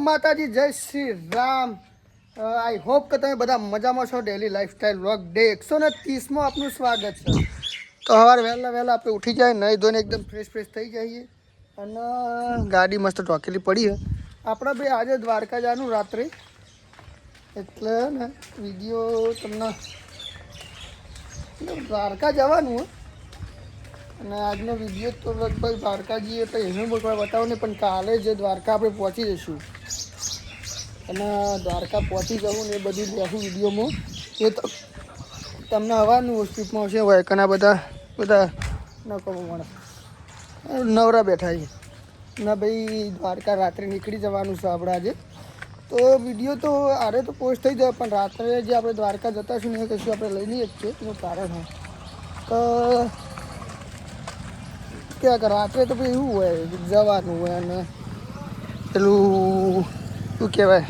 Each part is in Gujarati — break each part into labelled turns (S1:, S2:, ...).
S1: માતાજી, જય શ્રી રામ. આઈ હોપ કે તમે બધા મજામાં છો. ડેલી લાઈફસ્ટાઈલ વ્લોગ ડે 130માં આપનું સ્વાગત છે. તો સવારે વહેલા આપણે ઉઠી જાય, નહીં ધોઈને એકદમ ફ્રેશ થઈ જઈએ અને ગાડી મસ્ત ટોકેલી પડી છે. આપણે ભાઈ આજે દ્વારકા જવાનું રાત્રે, એટલે ને વિડીયો તમને દ્વારકા જવાનું હોય અને આજનો વિડીયો તો લગભગ દ્વારકા જઈએ તો એનું બતાવું નહીં, પણ કાલે જે દ્વારકા આપણે પહોંચી જઈશું અને દ્વારકા પહોંચી જવું ને એ બધી લેશું વિડીયોમાં. એ તો તમને હવાનું સ્ટ્રીપમાં આવશે હોય કના બધા ન કહું મળે નવરા બેઠા છે ના ભાઈ. દ્વારકા રાત્રે નીકળી જવાનું છે આપણે આજે. તો વિડીયો તો આરે તો પોસ્ટ થઈ જાય, પણ રાત્રે જે આપણે દ્વારકા જતા છું ને એ કશું આપણે લઈ લઈએ જ છે. એનું કારણ હોય તો ક્યાં કે રાત્રે તો ભાઈ એવું હોય જવાનું હોય અને પેલું શું કહેવાય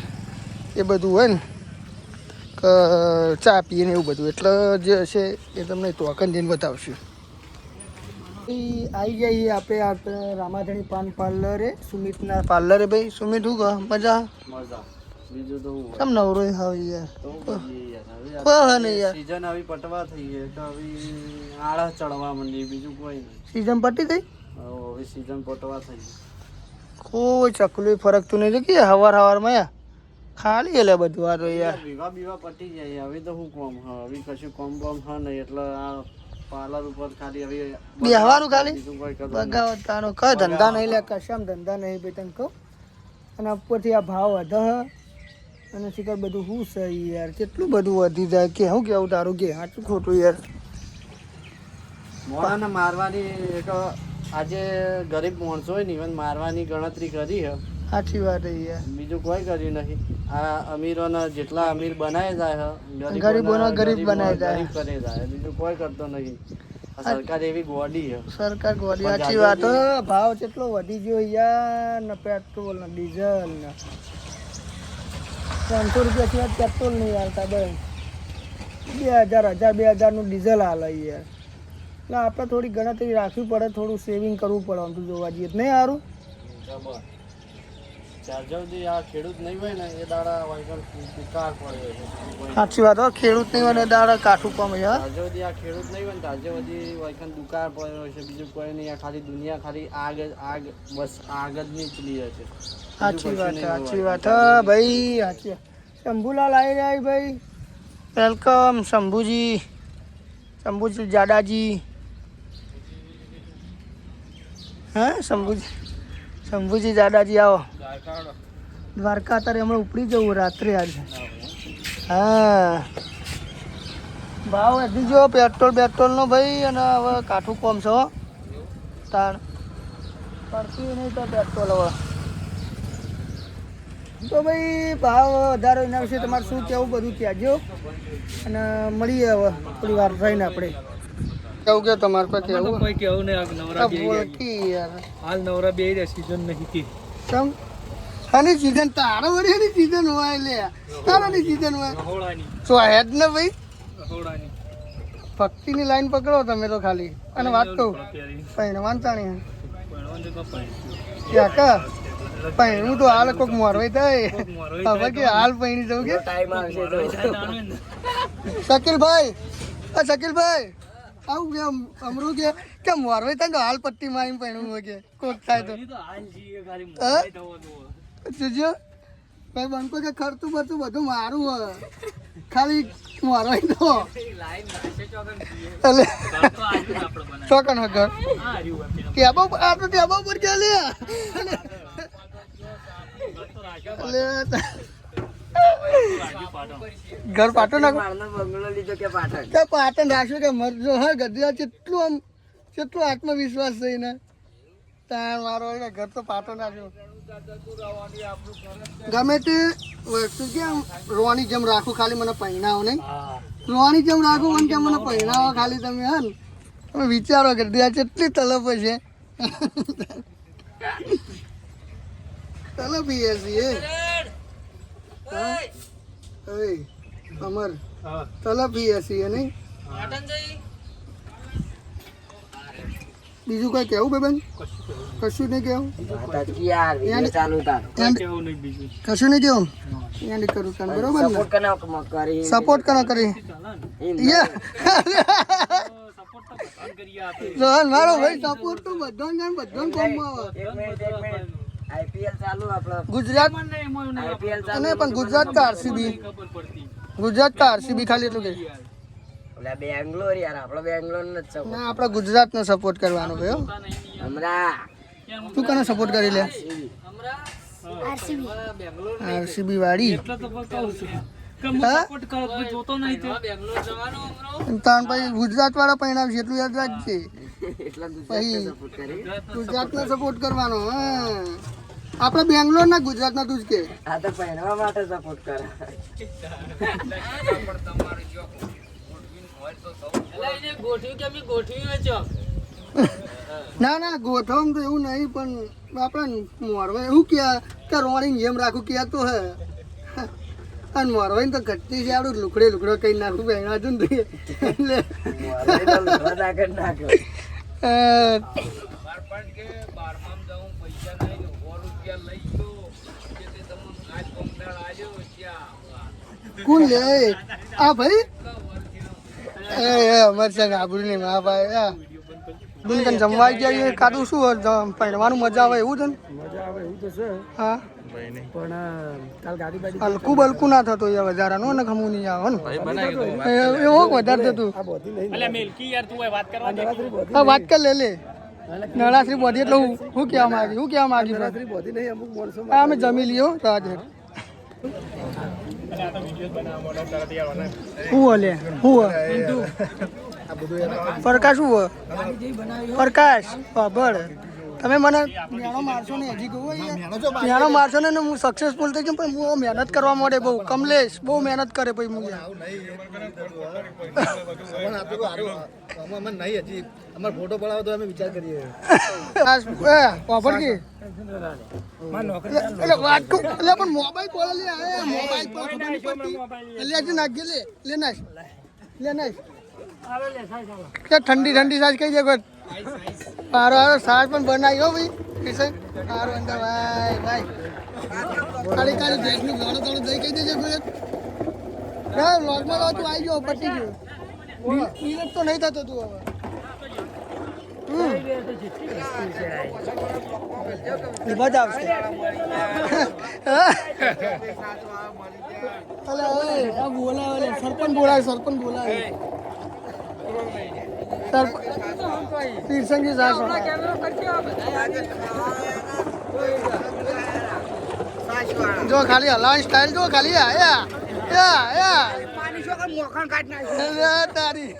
S1: એ બધું હોય ને કે ચા પીએ ને એવું બધું, એટલે જે હશે એ તમને ટોકન જઈને બતાવશું. આવી જઈએ આપણે રામાધણી પાન પાર્લરે, સુમિતના પાર્લરે. ભાઈ સુમિત શું કહો? મજા બીજું તો કેમ નવરો હાવ યાર? નહીં યાર, સીઝન આવી પટવા થઈ છે તો હવે આળસ ચડવા માંડી, બીજું કોઈ નહીં. સીઝન પટી ગઈ, હવે સીઝન પટવા થઈ ગઈ. કોઈ ચકલું ફરકતું નહીં કે હવારમાં ખાલી એટલે બધું આ યાર બીવા પટી જાય. હવે તો શું કોમ હવે કશું કોમ બોમ હા નહીં, એટલે આ પાર્લર ઉપર ખાલી હવે બેહવાનું ખાલી બગાવતાનો કઈ ધંધા નહીં લે, કશામ ધંધા નહીં ભાઈ તને કહું. અને ઉપરથી આ ભાવ વધે અને શિખર બધું શું છે યાર, કેટલું બધું વધી જાય કે શું કેવું તારું કે સાચું ખોટું યાર. મોડાને મારવાની એક આજે ગરીબ માણસો હોય ને ઇવન મારવાની ગણતરી કરી છે. સાચી વાત યાર, બીજું કોઈ કર્યું નહીં. આ અમીરોને જેટલા અમીર બનાવી જાય ગરીબોને ગરીબ બનાવી જાય, કરે જાય, બીજું કોઈ કરતો નહીં. સરકાર એવી ગોડી છે, સરકાર ગોડી. સાચી વાત. ભાવ કેટલો વધી ગયો યાર ને, પેટ્રોલ ને ડીઝલ ને 300 રૂપિયા સિવાય પેટ્રોલ નહીં હાલતા ભાઈ. 2000 નું ડીઝલ હાલે યાર. એટલે આપણે થોડી ગણતરી રાખવી પડે, થોડું સેવિંગ કરવું પડે. આમ તો જોવા જઈએ નહીં સારું. સાચી વાત. ખેડૂત નહીં હોય ને દાડા કાઠું પામે. ખેડૂત નહીં હોય ને આજે બધી વાયકન દુકાળ પડ્યો છે, બીજું કોઈ નહીં. ખાલી દુનિયા ખાલી આગ બસ આગ જ નીકળી છે. સાચી વાત ભાઈ, સાચી. શંભુલાલ આવી જાય ભાઈ, વેલકમ શંભુજી જાડાજી. હા શંભુજી જાડાજી આવો દ્વારકા. અત્યારે હમણાં ઉપડી જવું રાત્રે આજે. હા ભાવ વધી ગયો પેટ્રોલનો ભાઈ, અને હવે કાઠું કોમ છે તાણ પડતી નહીં તો પેટ્રોલ. હવે તો ભાઈ ભાવ વધારો એના વિશે તમારે શું કહેવું બધું કહેજો, અને મળીએ હવે થોડી વાર રહીને આપણે. કેવું કે તમારે કોઈ કેવું? કોઈ કેવું નહીં. નવરા હાલ નવરા બે સીઝન નહીં કે સમ આની સીઝન તારો વરેની સીઝન હોય લે, તારાની સીઝન હોય તો હેડ ને ભાઈ. ભક્તિની લાઈન પકડો તમે તો ખાલી. અને વાત કહું પૈણ વાંચાણી કા પૈણું તો હાલ કોઈક મોરવાઈ થાય હવે કે હાલ પૈણી જવું કે શકીલભાઈ આવું કે અમરું કે મોરવાઈ થાય તો હાલ પટ્ટી મારીને પૈણું હોય કે કોક થાય તો જોજો ભાઈ બનકો કે ખર્ચું બરતું બધું મારું હોય, ખાલી મોરવાઈ તો ચોકન ઘર ટેબા આ તો ટેબા ઉપર ગયા લે ઘર પાટો નાખો કે પાટણ રાખશો કે મરજો. હા ગઢિયા કેટલો આત્મવિશ્વાસ છે ને તાર મારો ઘર તો પાટો નાખ્યો. ગમે તે વસ્તુ કેમ રોવાની જેમ રાખું, ખાલી મને પહેણાવો નહીં. રોવાની જેમ રાખું મને કે મને પહેણાવો ખાલી. તમે હા ને તમે વિચારો ગઢિયા કેટલી તલબ છે. તલબ છીએ અમર તલબ છીએ નહીં. બીજું કઈ કેવું ભાઈ કશું નહીં કેવું કશું નહીં કેવું એન્ડ કરું તને બરોબર ને સપોર્ટ કરા કરી જોહન મારો ભાઈ સપોર્ટ તો બધાને કોમમાં આવે આઈપીએલ ચાલુ આપણો ગુજરાત અને પણ ગુજરાત કા આરસીબી ખાલી એટલું કે ઓલા બેંગ્લોર યાર આપણો બેંગ્લોર ન સપોર્ટ ના આપણે ગુજરાતનો સપોર્ટ કરવાનો ભયો હમરા તું કોને સપોર્ટ કરી લે આરસીબી વાળી એટલે તો કહું છું સપોર્ટ કરો તો જોતો નહીં તે બેંગ્લોર જવાનો હમરો તાન ભાઈ ગુજરાત વાળા પરિણામ છે એટલું યાદ રાખજે એટલા ગુજરાતનો સપોર્ટ કરવાનો હા આપણે બેંગ્લોર ના ગુજરાત ના તું જ કે આ તો પહેરવા માટે સપોર્ટ કરે તમારું જો હોય તો સૌ એને ગોઠવી કે મી ગોઠવી વેચો ના ગોઠવમ તો એવું નહીં પણ આપણે મોરવા એવું કે રોણી જેમ રાખું કે તો હે અને મોરવાઈ તો ઘટતી છે આવડું લુકડો કઈ નાખું બેણા હતું ને એટલે નાખ્યો કોણ લે આ ભાઈ અમારે સંગ આબરું નહીં હા ભાઈ બિલકુલ જમવા ગયા કાદું શું પહેરવાનું મજા આવે એવું છે ને મજા આવે એવું તો છે હા પણ કાલ ગાડી બાડી હલકું બલકું ના થતો યાર વધારાનો ને ખમું નહીં આવે ને એવો વધારે થતું વાત કર લે નળાશ્રી બોધી એટલે હું કહેવા માંગી અમે જમી લ્યો રાજેર પ્રકાશ બરાબર તમે મને મેણો મારશો ને હજી કહું મેણો મારશો ને હું સક્સેસફુલ થઈ ગયો પણ હું મહેનત કરવા માટે બહુ કમલેશ બહુ મહેનત કરે પછી હું ફોટો પડાવો તો અમે વિચાર કરીએ પણ મોબાઈલ ઠંડી સાજ કઈ જાય મારો સાજ પણ બનાવ્યો ભાઈ કિશન મારો અંદર ભાઈ ખાલી ભેંસનું ઘણું થોડું દઈ કહી દેજે ભાઈ વ્લોગમાં તું આવી ગયો પટી ગયું મિનિટ તો નહીં થતો તું હવે મજા આવશે સરપંચ બોલાવે તીરસંગી સાસ જો ખાલી હલાવાની સ્ટાઇલ જો ખાલી તારી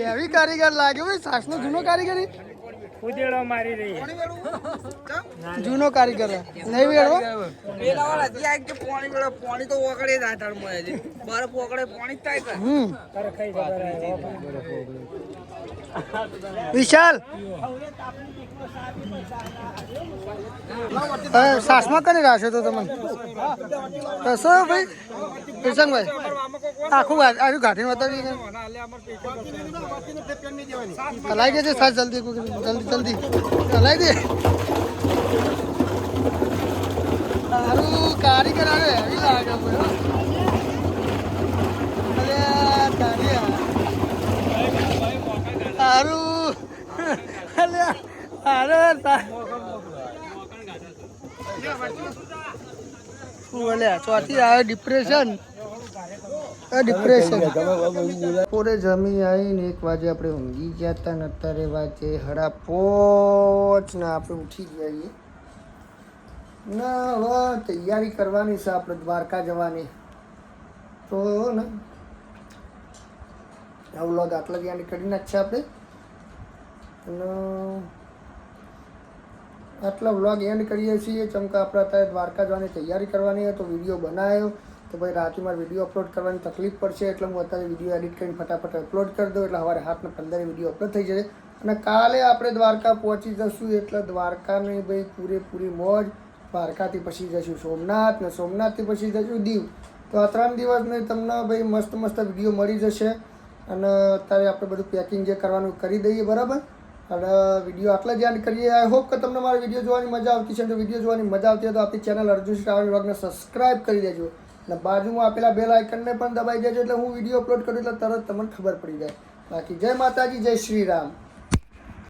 S1: એવી કારીગર લાગે ભાઈ સાસ નો જૂનો કારીગરી ઉદેડો મારી રહી જૂનો કારીગર નહીં વેડવો પેલાવાળા ત્યાં કે પાણી વેડો પાણી તો ઓગળે જ આતર મળે છે બરફ ઓગળે પાણી થાય કે તારે કઈ ખબર વિશાલ સાસમાં કરી રાખશો તો તમે કશો ભાઈ કિશનભાઈ આખું આજુ ઘાટીને બતાવી હલાઈ દેજે સાસ જલ્દી હલાઈ દે સારું કારીગર આવે એવી લાગે ચોથી આવે ડિપ્રેશન પોરે જમી આવીને 1 વાગે આપણે ઊંઘી ગયા હતા ને અત્યારે વાગે 5:30 ને આપણે ઉઠી ગયા ના હવે તૈયારી કરવાની છે આપણે દ્વારકા જવાની તો ને આ વ્લોગ આટલા જ કરી નાખશે આપણે અને આટલા વ્લોગ એન્ડ કરીએ છીએ ચમકા આપણે અત્યારે દ્વારકા જવાની તૈયારી કરવાની હોય તો વિડીયો બનાવ્યો તો ભાઈ રાતે મારે વિડીયો અપલોડ કરવાની તકલીફ પડશે એટલે હું અત્યારે વિડીયો એડિટ કરીને ફટાફટ અપલોડ કરી દઉં એટલે સવારે 7:15 વિડીયો અપલોડ થઈ જશે અને કાલે આપણે દ્વારકા પહોંચી જશું એટલે દ્વારકાની ભાઈ પૂરેપૂરી મોજ દ્વારકાથી પછી જશું સોમનાથ ને સોમનાથથી પછી જશું દીવ તો આ 3 દિવસની તમને ભાઈ મસ્ત વિડીયો મળી જશે અને અત્યારે આપણે બધું પેકિંગ જે કરવાનું કરી દઈએ, બરાબર. અને વિડીયો આટલા જ યાદ કરીએ. આઈ હોપ કે તમને મારો વિડીયો જોવાની મજા આવતી છે. જો વિડીયો જોવાની મજા આવતી હોય તો આપણી ચેનલ અર્જુન શ્રાવણ વ્લોગને સબસ્ક્રાઈબ કરી દેજો અને બાજુમાં આપેલા બેલ આઇકનને પણ દબાવી દેજો, એટલે હું વિડીયો અપલોડ કરું એટલે તરત તમને ખબર પડી જાય. બાકી જય માતાજી, જય શ્રી રામ.